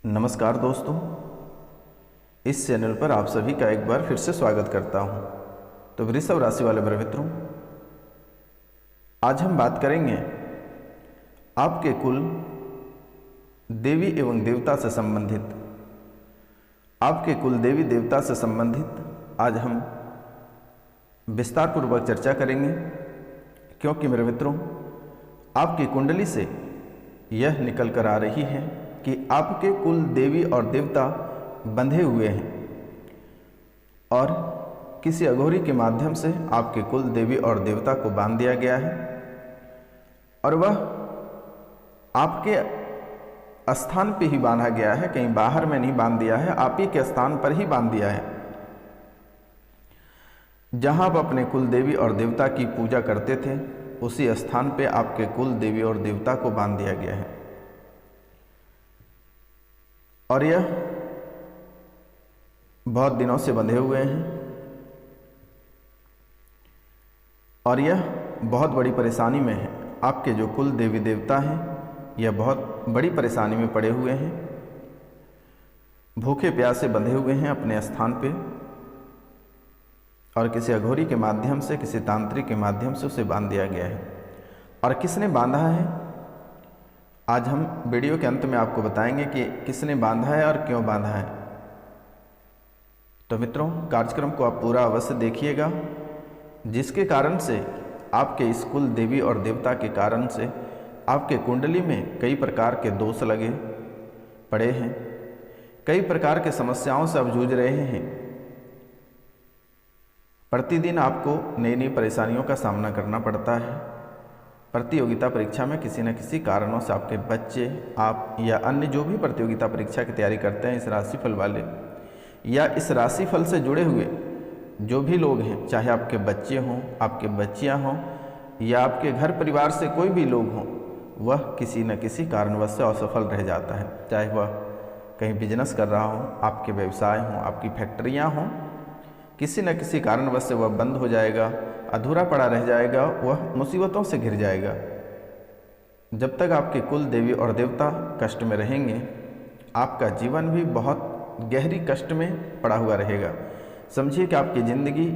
नमस्कार दोस्तों, इस चैनल पर आप सभी का एक बार फिर से स्वागत करता हूं। तो वृषभ राशि वाले मेरे मित्रों, आज हम बात करेंगे आपके कुल देवी एवं देवता से संबंधित। आपके कुल देवी देवता से संबंधित आज हम विस्तार पूर्वक चर्चा करेंगे, क्योंकि मेरे मित्रों आपकी कुंडली से यह निकल कर आ रही है कि आपके कुल देवी और देवता बंधे हुए हैं और किसी अघोरी के माध्यम से आपके कुल देवी और देवता को बांध दिया गया है और वह आपके स्थान पे ही बांधा गया है, कहीं बाहर में नहीं बांध दिया है, आप ही के स्थान पर ही बांध दिया है। जहां आप अपने कुल देवी और देवता की पूजा करते थे उसी स्थान पे आपके कुल देवी और देवता को बांध दिया गया है और यह बहुत दिनों से बंधे हुए हैं और यह बहुत बड़ी परेशानी में है। आपके जो कुल देवी देवता हैं यह बहुत बड़ी परेशानी में पड़े हुए हैं, भूखे प्यासे बंधे हुए हैं अपने स्थान पे और किसी अघोरी के माध्यम से, किसी तांत्रिक के माध्यम से उसे बांध दिया गया है। और किसने बांधा है, आज हम वीडियो के अंत में आपको बताएंगे कि किसने बांधा है और क्यों बांधा है। तो मित्रों, कार्यक्रम को आप पूरा अवश्य देखिएगा, जिसके कारण से आपके इस कुल देवी और देवता के कारण से आपके कुंडली में कई प्रकार के दोष लगे पड़े हैं, कई प्रकार के समस्याओं से आप जूझ रहे हैं। प्रतिदिन आपको नई नई परेशानियों का सामना करना पड़ता है। प्रतियोगिता परीक्षा में किसी न किसी कारणों से आपके बच्चे, आप या अन्य जो भी प्रतियोगिता परीक्षा की तैयारी करते हैं, इस राशिफल वाले या इस राशिफल से जुड़े हुए जो भी लोग हैं, चाहे आपके बच्चे हों, आपके बच्चियां हों या आपके घर परिवार से कोई भी लोग हों, वह किसी न किसी कारणवश से असफल रह जाता है। चाहे वह कहीं बिजनेस कर रहा हो, आपके व्यवसाय हों, आपकी फैक्ट्रियाँ हों, किसी न किसी कारणवश से वह बंद हो जाएगा, अधूरा पड़ा रह जाएगा, वह मुसीबतों से घिर जाएगा। जब तक आपके कुल देवी और देवता कष्ट में रहेंगे, आपका जीवन भी बहुत गहरी कष्ट में पड़ा हुआ रहेगा। समझिए कि आपकी ज़िंदगी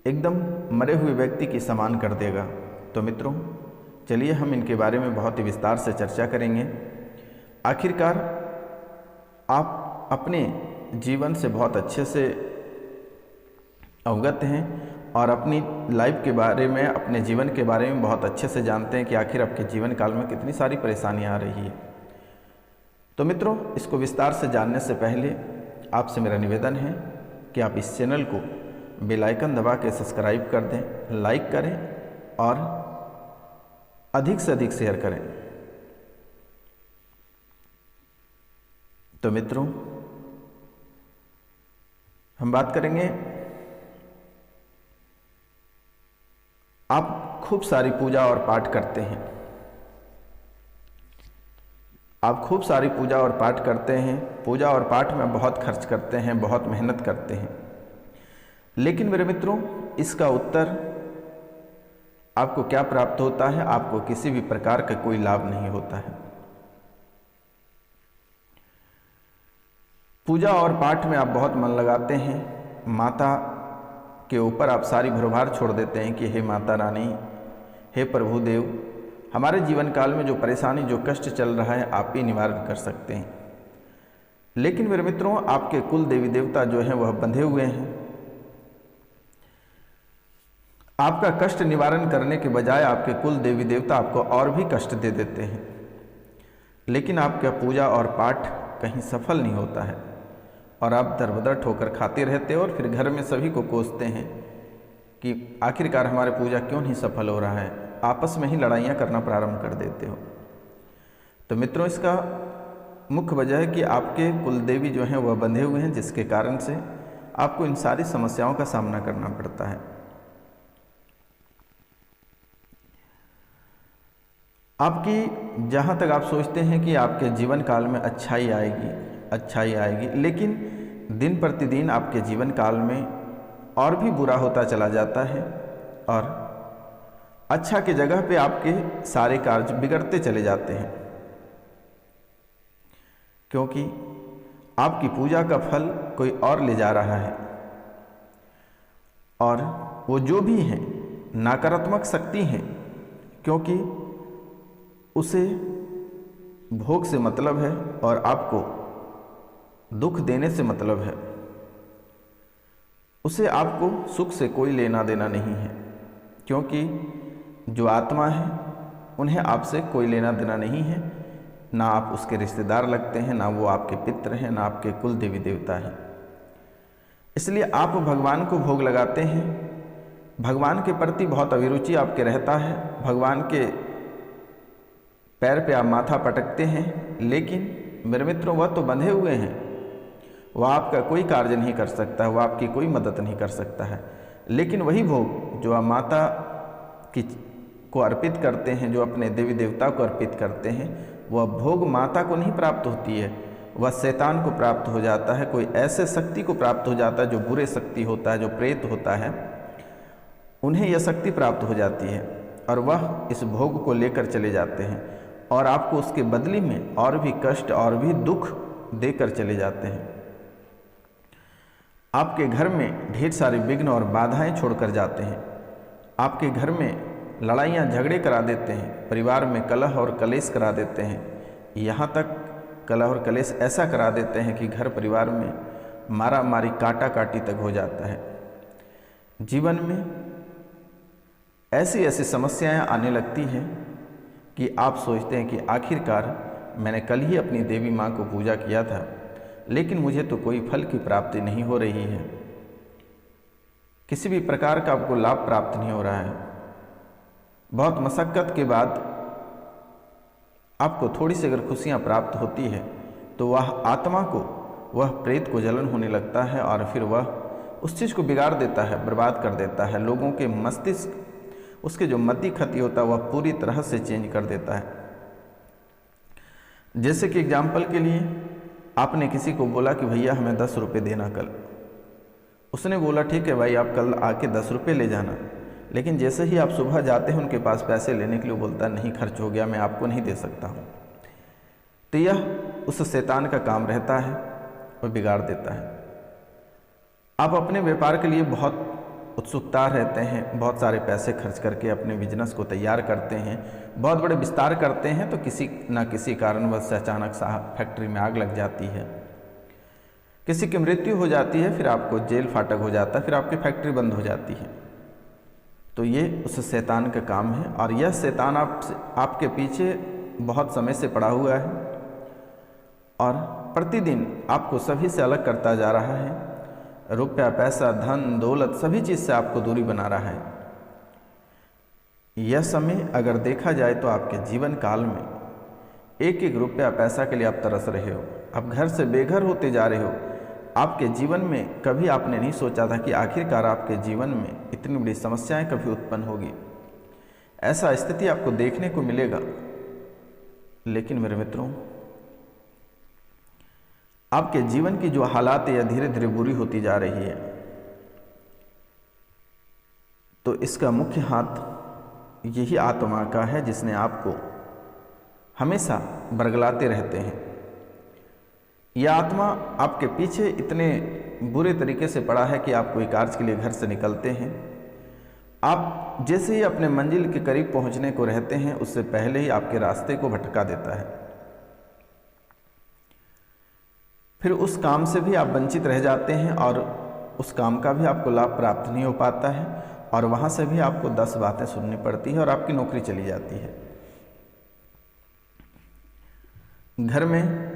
एकदम मरे हुए व्यक्ति की समान कर देगा। तो मित्रों, चलिए हम इनके बारे में बहुत ही विस्तार से चर्चा करेंगे। आखिरकार आप अपने जीवन से बहुत अच्छे से अवगत हैं और अपनी लाइफ के बारे में, अपने जीवन के बारे में बहुत अच्छे से जानते हैं कि आखिर आपके जीवन काल में कितनी सारी परेशानियां आ रही है। तो मित्रों, इसको विस्तार से जानने से पहले आपसे मेरा निवेदन है कि आप इस चैनल को बेल आइकन दबा के सब्सक्राइब कर दें, लाइक करें और अधिक से अधिक शेयर करें। तो मित्रों, हम बात करेंगे, आप खूब सारी पूजा और पाठ करते हैं, आप खूब सारी पूजा और पाठ करते हैं, पूजा और पाठ में बहुत खर्च करते हैं, बहुत मेहनत करते हैं, लेकिन मेरे मित्रों इसका उत्तर आपको क्या प्राप्त होता है? आपको किसी भी प्रकार का कोई लाभ नहीं होता है। पूजा और पाठ में आप बहुत मन लगाते हैं, माता के ऊपर आप सारी भरभार छोड़ देते हैं कि हे माता रानी, हे प्रभु देव, हमारे जीवन काल में जो परेशानी, जो कष्ट चल रहा है, आप ही निवारण कर सकते हैं। लेकिन मेरे मित्रों, आपके कुल देवी देवता जो हैं वह बंधे हुए हैं। आपका कष्ट निवारण करने के बजाय आपके कुल देवी देवता आपको और भी कष्ट दे देते हैं, लेकिन आपका पूजा और पाठ कहीं सफल नहीं होता है और आप दरबदर ठोकर खाते रहते हो और फिर घर में सभी को कोसते हैं कि आखिरकार हमारे पूजा क्यों नहीं सफल हो रहा है। आपस में ही लड़ाइयाँ करना प्रारंभ कर देते हो। तो मित्रों, इसका मुख्य वजह है कि आपके कुल देवी जो हैं वह बंधे हुए हैं, जिसके कारण से आपको इन सारी समस्याओं का सामना करना पड़ता है। आपकी जहाँ तक आप सोचते हैं कि आपके जीवन काल में अच्छाई आएगी, अच्छाई आएगी, लेकिन दिन प्रतिदिन आपके जीवन काल में और भी बुरा होता चला जाता है और अच्छा की जगह पे आपके सारे कार्य बिगड़ते चले जाते हैं। क्योंकि आपकी पूजा का फल कोई और ले जा रहा है। और वो जो भी हैं नकारात्मक शक्ति हैं, क्योंकि उसे भोग से मतलब है और आपको दुख देने से मतलब है। उसे आपको सुख से कोई लेना देना नहीं है, क्योंकि जो आत्मा है उन्हें आपसे कोई लेना देना नहीं है। ना आप उसके रिश्तेदार लगते हैं, ना वो आपके पितृ हैं, ना आपके कुल देवी देवता हैं। इसलिए आप भगवान को भोग लगाते हैं, भगवान के प्रति बहुत अभिरुचि आपके रहता है, भगवान के पैर पे आप माथा पटकते हैं। लेकिन मेरे मित्रों, वह तो बंधे हुए हैं, वह आपका कोई कार्य नहीं कर सकता, वह आपकी कोई मदद नहीं कर सकता है। लेकिन वही भोग जो आप माता की को अर्पित करते हैं, जो अपने देवी देवता को अर्पित करते हैं, वह भोग माता को नहीं प्राप्त होती है, वह शैतान को प्राप्त हो जाता है। कोई ऐसे शक्ति को प्राप्त हो जाता है जो बुरे शक्ति होता है, जो प्रेत होता है, उन्हें यह शक्ति प्राप्त हो जाती है और वह इस भोग को लेकर चले जाते हैं और आपको उसके बदले में और भी कष्ट और भी दुख देकर चले जाते हैं। आपके घर में ढेर सारे विघ्न और बाधाएं छोड़कर जाते हैं। आपके घर में लड़ाइयाँ झगड़े करा देते हैं, परिवार में कलह और कलेश करा देते हैं। यहाँ तक कलह और कलेश ऐसा करा देते हैं कि घर परिवार में मारा मारी काटा काटी तक हो जाता है। जीवन में ऐसी ऐसी समस्याएं आने लगती हैं कि आप सोचते हैं कि आखिरकार मैंने कल ही अपनी देवी माँ को पूजा किया था, लेकिन मुझे तो कोई फल की प्राप्ति नहीं हो रही है, किसी भी प्रकार का आपको लाभ प्राप्त नहीं हो रहा है। बहुत मशक्क़त के बाद आपको थोड़ी सी अगर खुशियाँ प्राप्त होती है तो वह आत्मा को, वह प्रेत को जलन होने लगता है और फिर वह उस चीज़ को बिगाड़ देता है, बर्बाद कर देता है। लोगों के मस्तिष्क, उसके जो मति खती होता है, वह पूरी तरह से चेंज कर देता है। जैसे कि एग्जाम्पल के लिए आपने किसी को बोला कि भैया हमें 10 रुपये देना कल। उसने बोला ठीक है भाई, आप कल आके 10 रुपये ले जाना। लेकिन जैसे ही आप सुबह जाते हैं उनके पास पैसे लेने के लिए, बोलता नहीं खर्च हो गया, मैं आपको नहीं दे सकता हूँ। तो यह उस शैतान का काम रहता है, वह बिगाड़ देता है। आप अपने व्यापार के लिए बहुत उत्सुकता रहते हैं, बहुत सारे पैसे खर्च करके अपने बिजनेस को तैयार करते हैं, बहुत बड़े विस्तार करते हैं, तो किसी न किसी कारणवश अचानक सा फैक्ट्री में आग लग जाती है, किसी की मृत्यु हो जाती है, फिर आपको जेल फाटक हो जाता है, फिर आपकी फैक्ट्री बंद हो जाती है। तो ये उस शैतान का काम है और यह शैतान आपके पीछे बहुत समय से पड़ा हुआ है और प्रतिदिन आपको सभी से अलग करता जा रहा है। रुपया, पैसा, धन, दौलत, सभी चीज़ से आपको दूरी बना रहा है। यह समय अगर देखा जाए तो आपके जीवन काल में एक एक रुपया पैसा के लिए आप तरस रहे हो, आप घर से बेघर होते जा रहे हो। आपके जीवन में कभी आपने नहीं सोचा था कि आखिरकार आपके जीवन में इतनी बड़ी समस्याएं कभी उत्पन्न होगी, ऐसा स्थिति आपको देखने को मिलेगा। लेकिन मेरे मित्रों, आपके जीवन की जो हालात यह धीरे धीरे बुरी होती जा रही है, तो इसका मुख्य हाथ यही आत्मा का है, जिसने आपको हमेशा बरगलाते रहते हैं। यह आत्मा आपके पीछे इतने बुरे तरीके से पड़ा है कि आप कोई कार्य के लिए घर से निकलते हैं, आप जैसे ही अपने मंजिल के करीब पहुंचने को रहते हैं, उससे पहले ही आपके रास्ते को भटका देता है। फिर उस काम से भी आप वंचित रह जाते हैं और उस काम का भी आपको लाभ प्राप्त नहीं हो पाता है और वहाँ से भी आपको 10 बातें सुननी पड़ती है और आपकी नौकरी चली जाती है। घर में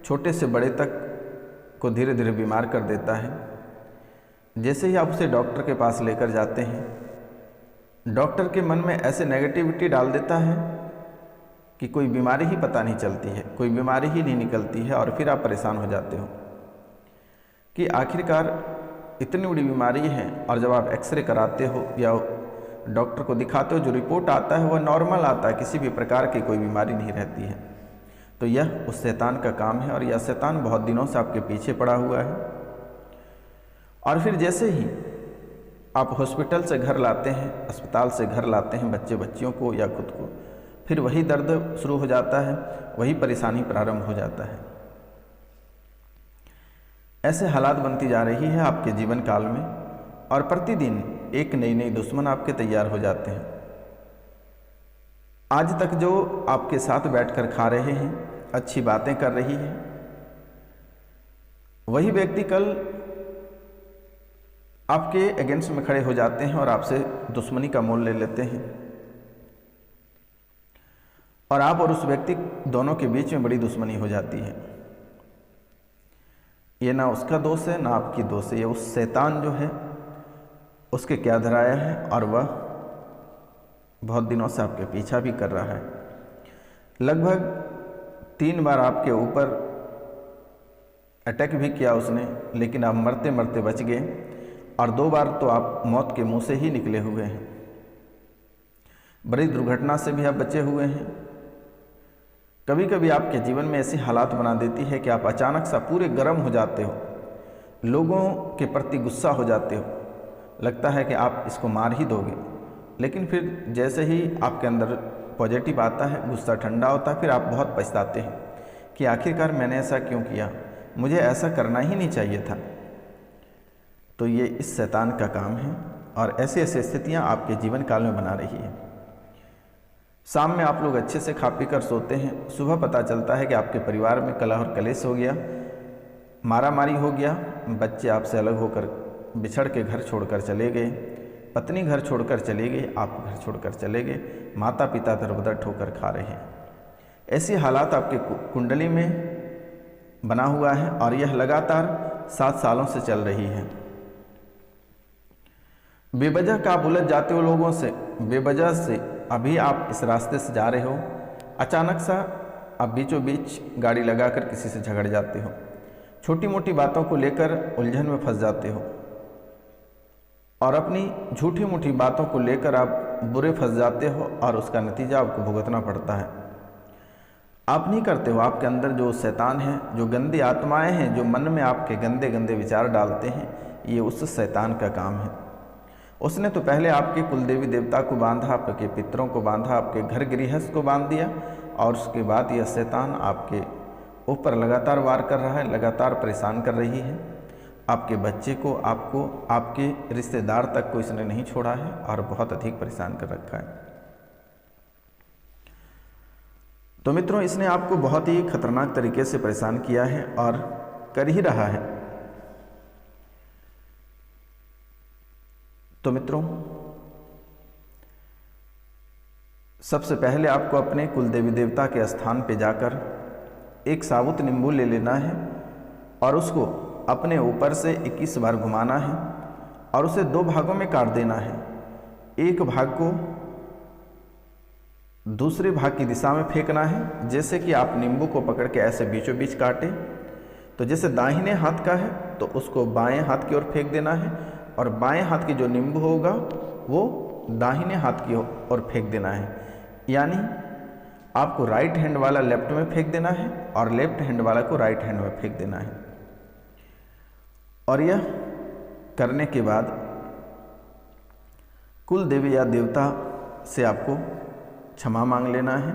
छोटे से बड़े तक को धीरे धीरे बीमार कर देता है। जैसे ही आप उसे डॉक्टर के पास लेकर जाते हैं, डॉक्टर के मन में ऐसे नेगेटिविटी डाल देता है कि कोई बीमारी ही पता नहीं चलती है, कोई बीमारी ही नहीं निकलती है और फिर आप परेशान हो जाते हो कि आखिरकार इतनी बड़ी बीमारी है। और जब आप एक्सरे कराते हो या डॉक्टर को दिखाते हो, जो रिपोर्ट आता है वह नॉर्मल आता है, किसी भी प्रकार की कोई बीमारी नहीं रहती है। तो यह उस शैतान का काम है और यह शैतान बहुत दिनों से आपके पीछे पड़ा हुआ है। और फिर जैसे ही आप हॉस्पिटल से घर लाते हैं, अस्पताल से घर लाते हैं बच्चे बच्चियों को या खुद को, फिर वही दर्द शुरू हो जाता है, वही परेशानी प्रारंभ हो जाता है। ऐसे हालात बनती जा रही है आपके जीवन काल में और प्रतिदिन एक नई नई दुश्मन आपके तैयार हो जाते हैं। आज तक जो आपके साथ बैठकर खा रहे हैं, अच्छी बातें कर रही है, वही व्यक्ति कल आपके अगेंस्ट में खड़े हो जाते हैं और आपसे दुश्मनी का मोल ले लेते हैं और आप और उस व्यक्ति दोनों के बीच में बड़ी दुश्मनी हो जाती है। ये ना उसका दोष है ना आपकी दोष है, ये उस शैतान जो है उसके क्या धराया है और वह बहुत दिनों से आपके पीछा भी कर रहा है। लगभग 3 बार आपके ऊपर अटैक भी किया उसने, लेकिन आप मरते मरते बच गए और 2 बार तो आप मौत के मुंह से ही निकले हुए हैं। बड़ी दुर्घटना से भी आप बचे हुए हैं। कभी कभी आपके जीवन में ऐसी हालात बना देती है कि आप अचानक सा पूरे गर्म हो जाते हो, लोगों के प्रति गुस्सा हो जाते हो, लगता है कि आप इसको मार ही दोगे, लेकिन फिर जैसे ही आपके अंदर पॉजिटिव आता है, गुस्सा ठंडा होता है, फिर आप बहुत पछताते हैं कि आखिरकार मैंने ऐसा क्यों किया, मुझे ऐसा करना ही नहीं चाहिए था। तो ये इस शैतान का काम है और ऐसी ऐसी स्थितियाँ आपके जीवन काल में बना रही है। शाम में आप लोग अच्छे से खा पी कर सोते हैं, सुबह पता चलता है कि आपके परिवार में कलह और कलेश हो गया, मारामारी हो गया, बच्चे आपसे अलग होकर बिछड़ के घर छोड़कर चले गए, पत्नी घर छोड़कर चली गई, आप घर छोड़कर चले गए, माता पिता दर-बदर ठोकर खा रहे हैं। ऐसी हालात आपके कुंडली में बना हुआ है और यह लगातार 7 सालों से चल रही है। बेवजह का आप उलझ जाते हो लोगों से, बेवजह से अभी आप इस रास्ते से जा रहे हो, अचानक सा आप बीचों बीच गाड़ी लगाकर किसी से झगड़ जाते हो, छोटी मोटी बातों को लेकर उलझन में फंस जाते हो और अपनी झूठी मूठी बातों को लेकर आप बुरे फंस जाते हो और उसका नतीजा आपको भुगतना पड़ता है। आप नहीं करते हो, आपके अंदर जो शैतान है, जो गंदी आत्माएं हैं, जो मन में आपके गंदे गंदे विचार डालते हैं, ये उस शैतान का काम है। उसने तो पहले आपके कुलदेवी देवता को बांधा, आपके पितरों को बांधा, आपके घर गृहस्थ को बांध दिया और उसके बाद यह शैतान आपके ऊपर लगातार वार कर रहा है, लगातार परेशान कर रही है। आपके बच्चे को, आपको, आपके रिश्तेदार तक को इसने नहीं छोड़ा है और बहुत अधिक परेशान कर रखा है। तो मित्रों, इसने आपको बहुत ही खतरनाक तरीके से परेशान किया है और कर ही रहा है। तो मित्रों, सबसे पहले आपको अपने कुलदेवी देवता के स्थान पे जाकर एक साबुत नींबू ले लेना है और उसको अपने ऊपर से 21 बार घुमाना है और उसे 2 भागों में काट देना है। एक भाग को दूसरे भाग की दिशा में फेंकना है, जैसे कि आप नींबू को पकड़ के ऐसे बीचों बीच काटें, तो जैसे दाहिने हाथ का है तो उसको बाएं हाथ की ओर फेंक देना है और बाएं हाथ की जो नींबू होगा वो दाहिने हाथ की ओर फेंक देना है। यानी आपको राइट हैंड वाला लेफ्ट में फेंक देना है और लेफ्ट हैंड वाला को राइट हैंड में फेंक देना है। और यह करने के बाद कुल देवी या देवता से आपको क्षमा मांग लेना है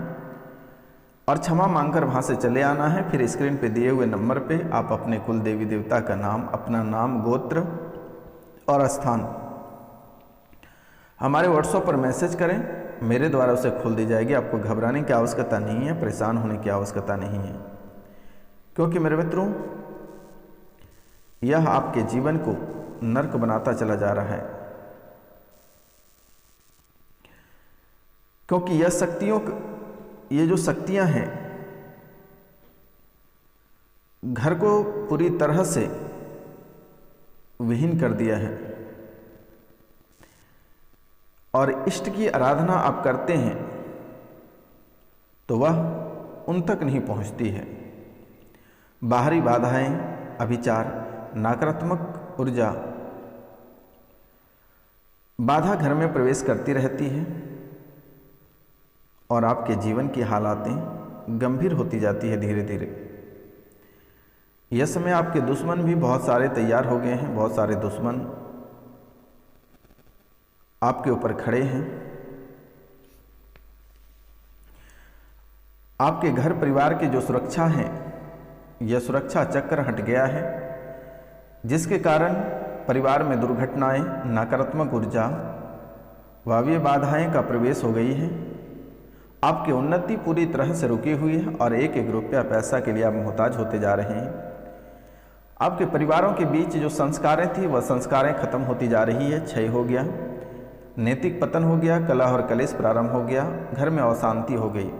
और क्षमा मांगकर वहाँ से चले आना है। फिर स्क्रीन पे दिए हुए नंबर पे आप अपने कुल देवी देवता का नाम, अपना नाम, गोत्र और स्थान हमारे व्हाट्सएप पर मैसेज करें, मेरे द्वारा उसे खोल दी जाएगी। आपको घबराने की आवश्यकता नहीं है, परेशान होने की आवश्यकता नहीं है, क्योंकि मेरे मित्रों, यह आपके जीवन को नर्क बनाता चला जा रहा है। क्योंकि ये जो शक्तियां हैं, घर को पूरी तरह से विहीन कर दिया है और इष्ट की आराधना आप करते हैं तो वह उन तक नहीं पहुंचती है। बाहरी बाधाएं, अभिचार, नकारात्मक ऊर्जा बाधा घर में प्रवेश करती रहती है और आपके जीवन की हालातें गंभीर होती जाती है धीरे धीरे। यह समय आपके दुश्मन भी बहुत सारे तैयार हो गए हैं, बहुत सारे दुश्मन आपके ऊपर खड़े हैं। आपके घर परिवार की जो सुरक्षा है, यह सुरक्षा चक्र हट गया है जिसके कारण परिवार में दुर्घटनाएं, नकारात्मक ऊर्जा, वायव्य बाधाएं का प्रवेश हो गई है। आपकी उन्नति पूरी तरह से रुकी हुई है और एक एक रुपया पैसा के लिए आप मोहताज होते जा रहे हैं। आपके परिवारों के बीच जो संस्कारें थी वह संस्कारें खत्म होती जा रही है, क्षय हो गया, नैतिक पतन हो गया, कलह और कलेश प्रारंभ हो गया, घर में अशांति हो गई।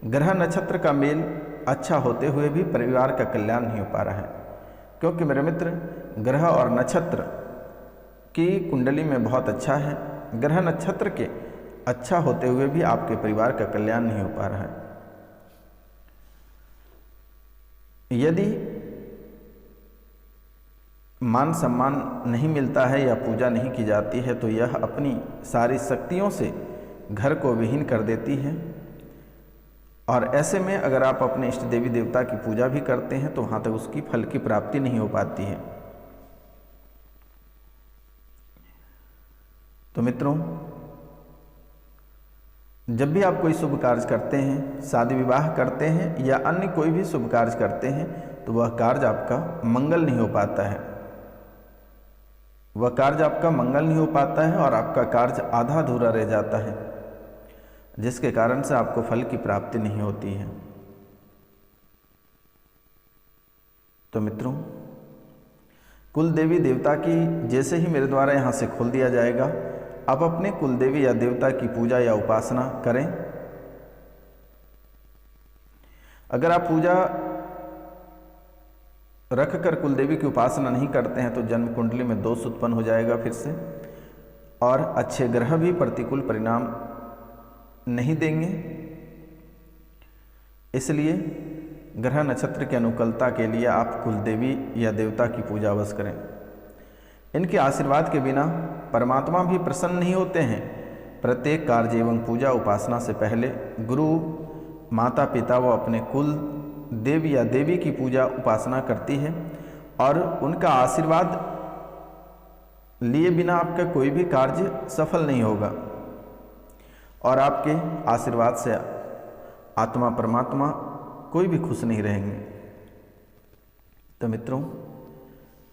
ग्रह नक्षत्र का मेल अच्छा होते हुए भी परिवार का कल्याण नहीं हो पा रहा है, क्योंकि मेरे मित्र ग्रह और नक्षत्र की कुंडली में बहुत अच्छा है। ग्रह नक्षत्र के अच्छा होते हुए भी आपके परिवार का कल्याण नहीं हो पा रहा है। यदि मान सम्मान नहीं मिलता है या पूजा नहीं की जाती है तो यह अपनी सारी शक्तियों से घर को विहीन कर देती है। और ऐसे में अगर आप अपने इष्ट देवी देवता की पूजा भी करते हैं तो वहाँ तक उसकी फल की प्राप्ति नहीं हो पाती है। तो मित्रों, जब भी आप कोई शुभ कार्य करते हैं, शादी विवाह करते हैं या अन्य कोई भी शुभ कार्य करते हैं तो वह कार्य आपका मंगल नहीं हो पाता है। वह कार्य आपका मंगल नहीं हो पाता है और आपका कार्य आधा अधूरा रह जाता है, जिसके कारण से आपको फल की प्राप्ति नहीं होती है। तो मित्रों, कुल देवी देवता की जैसे ही मेरे द्वारा यहाँ से खोल दिया जाएगा, आप अपने कुल देवी या देवता की पूजा या उपासना करें। अगर आप पूजा रख कर कुल देवी की उपासना नहीं करते हैं तो जन्म कुंडली में दोष उत्पन्न हो जाएगा फिर से, और अच्छे ग्रह भी प्रतिकूल परिणाम नहीं देंगे। इसलिए ग्रह नक्षत्र की अनुकूलता के लिए आप कुल देवी या देवता की पूजा अवश्य करें। इनके आशीर्वाद के बिना परमात्मा भी प्रसन्न नहीं होते हैं। प्रत्येक कार्य एवं पूजा उपासना से पहले गुरु, माता पिता व अपने कुल देव या देवी की पूजा उपासना करती है, और उनका आशीर्वाद लिए बिना आपका कोई भी कार्य सफल नहीं होगा, और आपके आशीर्वाद से आत्मा परमात्मा कोई भी खुश नहीं रहेंगे। तो मित्रों,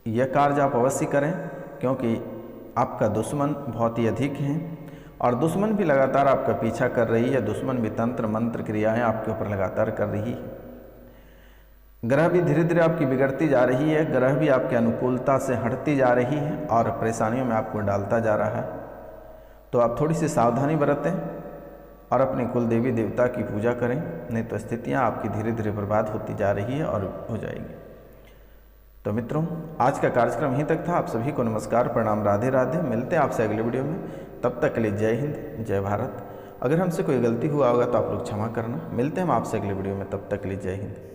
यह कार्य आप अवश्य करें, क्योंकि आपका दुश्मन बहुत ही अधिक हैं और दुश्मन भी लगातार आपका पीछा कर रही है। दुश्मन भी तंत्र मंत्र क्रियाएं आपके ऊपर लगातार कर रही है। ग्रह भी धीरे धीरे आपकी बिगड़ती जा रही है, ग्रह भी आपकी अनुकूलता से हटती जा रही है और परेशानियों में आपको डालता जा रहा है। तो आप थोड़ी सी सावधानी बरतें और अपने कुल देवी देवता की पूजा करें, नहीं तो स्थितियाँ आपकी धीरे धीरे बर्बाद होती जा रही है और हो जाएगी। तो मित्रों, आज का कार्यक्रम यहीं तक था। आप सभी को नमस्कार, प्रणाम, राधे राधे। मिलते हैं आपसे अगले वीडियो में। तब तक के लिए जय हिंद, जय भारत। अगर हमसे कोई गलती हुआ होगा तो आप लोग क्षमा करना। मिलते हैं हम आपसे अगले वीडियो में, तब तक के लिए जय हिंद।